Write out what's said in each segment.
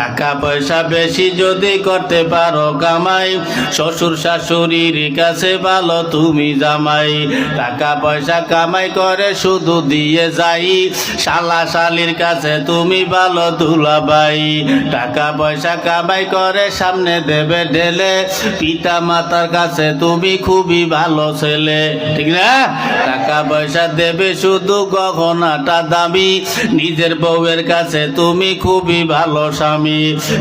টাকা পয়সা বেশি যদি করতে পারো কামাই, শ্বশুর শাশুড়ির কাছে ভালো তুমি জামাই। টাকা পয়সা কামাই করে শুধু দিয়ে যাই, শালা শালির কাছে তুমি ভালো দুলাভাই। টাকা পয়সা কামাই করে সামনে দেবে ঢেলে, পিতা মাতার কাছে তুমি খুবই ভালো ছেলে, ঠিক না? টাকা পয়সা দেবে শুধু গহনাটা দামি, নিজের বউয়ের কাছে তুমি খুবই ভালো স্বামী।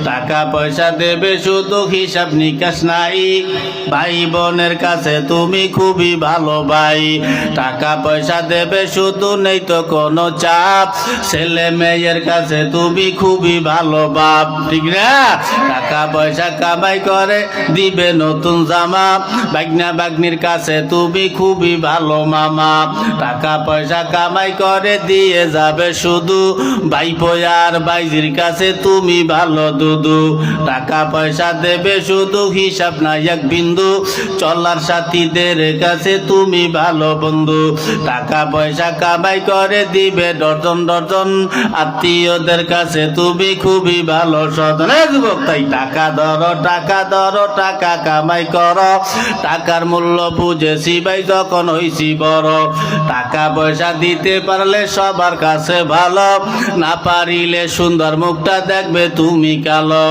টাকা পয়সা দেবে শুধু হিসাব নিকাশ নাই, ভাই বোনের কাছে তুমি খুবই ভালো ভাই। টাকা পয়সা দেবে শুধু নেই তো কোনো চাপ, ছেলে মেয়ের কাছে তুমি খুবই ভালো বাপ, ঠিক না? টাকা পয়সা কামাই করে দিবে নতুন জামা, বাগনা বাগনির কাছে তুমি খুবই ভালো মামা। টাকা পয়সা কামাই করে দিয়ে যাবে শুধু, ভাইপো আর ভাইজির কাছে তুমি ভালো দুদু। টাকা পয়সা দেবে শুধু হিসাব নাই এক বিন্দু, চলার সাথীদের কাছে তুমি ভালো বন্ধু। টাকা পয়সা কামাই করে দিবে ডজন ডজন, আত্মীয়দের কাছে তুমি খুবই ভালো সদন। যুবক তাই টাকা ধরো টাকা ধরো, টাকা কামাই করো, টাকার মূল্য বুঝেছি ভাই যখন হইছি বড়। টাকা পয়সা দিতে পারলে সবার কাছে ভালো, না পারিলে সুন্দর মুখটা দেখবে তুমি কালো।